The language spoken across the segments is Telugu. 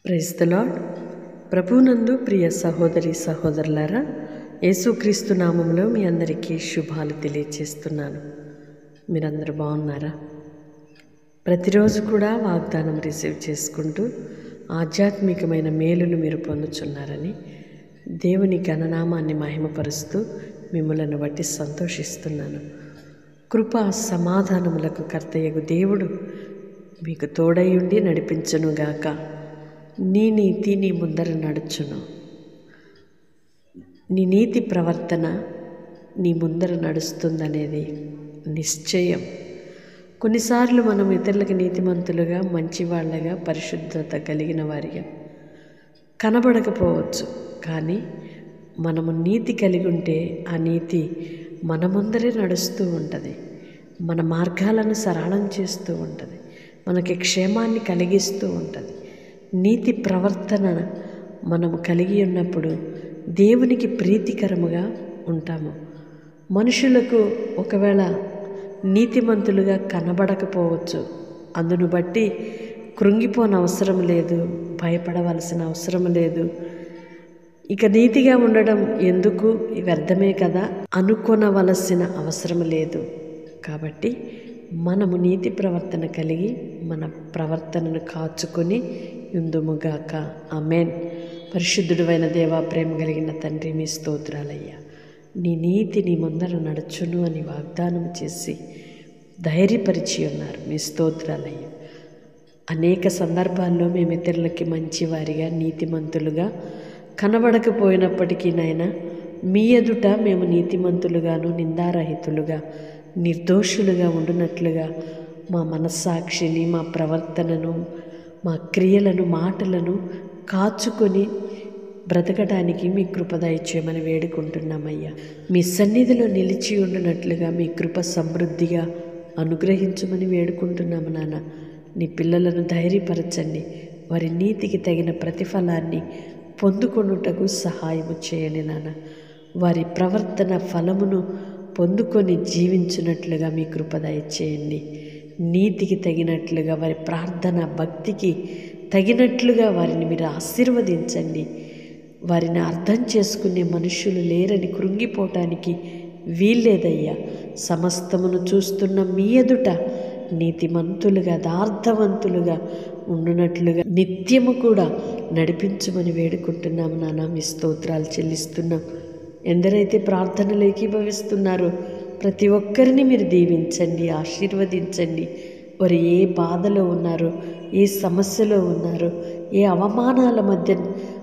Praise the lord. ప్రభునందు ప్రియ సహోదరి సహోదరులారా, యేసుక్రీస్తు నామములో మీ అందరికీ శుభాలు తెలియచేస్తున్నాను. మీరందరూ బాగున్నారా? ప్రతిరోజు కూడా వాగ్దానం రిసీవ్ చేసుకుంటూ ఆధ్యాత్మికమైన మేలును మీరు పొందుచున్నారని దేవుని ఘననామాన్ని మహిమపరుస్తూ మిమ్మలను బట్టి సంతోషిస్తున్నాను. కృపా సమాధానములకు కర్తయగు దేవుడు మీకు తోడయుండి నడిపించునుగాక. నీ నీతి నీ ముందర నడుచును. నీ నీతి ప్రవర్తన నీ ముందర నడుస్తుందనేది నిశ్చయం. కొన్నిసార్లు మనం ఇతరులకు నీతిమంతులుగా, మంచివాళ్ళగా, పరిశుద్ధత కలిగిన వారిగా కనబడకపోవచ్చు. కానీ మనము నీతి కలిగి ఉంటే ఆ నీతి మన ముందరే నడుస్తూ ఉంటుంది. మన మార్గాలను సరళం చేస్తూ ఉంటుంది. మనకి క్షేమాన్ని కలిగిస్తూ ఉంటుంది. నీతి ప్రవర్తన మనము కలిగి ఉన్నప్పుడు దేవునికి ప్రీతికరముగా ఉంటాము. మనుషులకు ఒకవేళ నీతిమంతులుగా కనబడకపోవచ్చు. అందును బట్టి కృంగిపోనవసరం లేదు, భయపడవలసిన అవసరం లేదు. ఇక నీతిగా ఉండడం ఎందుకు, వ్యర్థమే కదా అనుకొనవలసిన అవసరం లేదు. కాబట్టి మనము నీతి ప్రవర్తన కలిగి మన ప్రవర్తనను కాచుకొని యుందుముగాక. ఆమేన్. పరిశుద్ధుడైన దేవా, ప్రేమ కలిగిన తండ్రి, మీ స్తోత్రాలయ్యా. నీ నీతి నీ ముందర నడుచును అని వాగ్దానం చేసి ధైర్యపరిచి ఉన్నారు. మీ స్తోత్రాలయ్యా. అనేక సందర్భాల్లో మేము ఇతరులకి మంచివారిగా, నీతిమంతులుగా కనబడకపోయినప్పటికీ నాయన, మీ ఎదుట మేము నీతిమంతులుగాను, నిందారహితులుగా, నిర్దోషులుగా ఉండునట్లుగా మా మనస్సాక్షిని, మా ప్రవర్తనను, మా క్రియలను, మాటలను కాచుకొని బ్రతకడానికి మీ కృప దయచేయమని వేడుకుంటున్నామయ్యా. మీ సన్నిధిలో నిలిచి ఉండునట్లుగా మీ కృప సమృద్ధిగా అనుగ్రహించమని వేడుకుంటున్నాము నాన్న. నీ పిల్లలను ధైర్యపరచండి. వారి నీతికి తగిన ప్రతిఫలాన్ని పొందుకొనుటకు సహాయము చేయండి నాన్న. వారి ప్రవర్తన ఫలమును పొందుకొని జీవించినట్లుగా మీ కృప దయచేయండి. నీతికి తగినట్లుగా, వారి ప్రార్థన భక్తికి తగినట్లుగా వారిని మీరు ఆశీర్వదించండి. వారిని అర్థం చేసుకునే మనుషులు లేరని కృంగిపోవటానికి వీల్లేదయ్యా. సమస్తమును చూస్తున్న మీ ఎదుట నీతిమంతులుగా, యథార్థవంతులుగా ఉండునట్లుగా నిత్యము కూడా నడిపించమని వేడుకుంటున్నాము నాన్న. మీ స్తోత్రాలు చెల్లిస్తున్నాం. ఎందరైతే ప్రార్థనలు ఏకీభవిస్తున్నారో ప్రతి ఒక్కరిని మీరు దీవించండి, ఆశీర్వదించండి. వారు ఏ బాధలో ఉన్నారో, ఏ సమస్యలో ఉన్నారో, ఏ అవమానాల మధ్య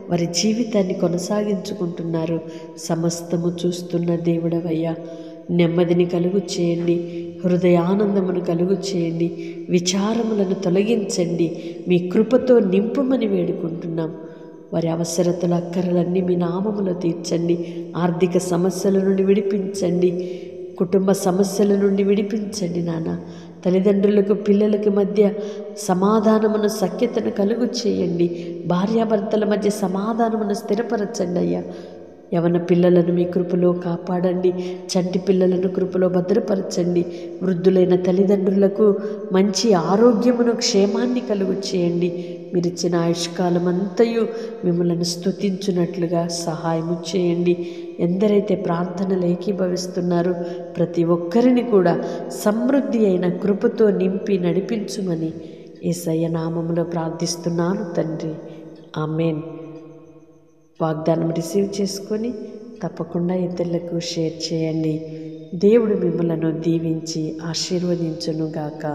వారి జీవితాన్ని కొనసాగించుకుంటున్నారు, సమస్తము చూస్తున్న దేవుడవయ్యా. నెమ్మదిని కలుగు చేయండి, హృదయానందమును కలుగు చేయండి, విచారములను తొలగించండి, మీ కృపతో నింపుమని వేడుకుంటున్నాం. వారి అవసరతల అక్కరలన్నీ మీ నామములో తీర్చండి. ఆర్థిక సమస్యల నుండి విడిపించండి, కుటుంబ సమస్యల నుండి విడిపించండి నాన్న. తల్లిదండ్రులకు పిల్లలకు మధ్య సమాధానమును, సఖ్యతను కలుగు చేయండి. భార్యాభర్తల మధ్య సమాధానమును స్థిరపరచండి అయ్యా. యవన పిల్లలను మీ కృపలో కాపాడండి. చంటి పిల్లలను కృపలో భద్రపరచండి. వృద్ధులైన తల్లిదండ్రులకు మంచి ఆరోగ్యమును, క్షేమాన్ని కలుగు చేయండి. మీరిచ్చిన ఆయుష్కాలం అంతయు మిమ్మల్ని స్తుతించున్నట్లుగా సహాయము చేయండి. ఎందరైతే ప్రార్థనలు ఏకీభవిస్తున్నారో ప్రతి ఒక్కరిని కూడా సమృద్ధి అయిన కృపతో నింపి నడిపించుమని యేసయ్య నామములో ప్రార్థిస్తున్నాను తండ్రి. ఆమేన్. వాగ్దానం రిసీవ్ చేసుకొని తప్పకుండా ఇతరులకు షేర్ చేయండి. దేవుడు మిమ్మలను దీవించి ఆశీర్వదించునుగాక.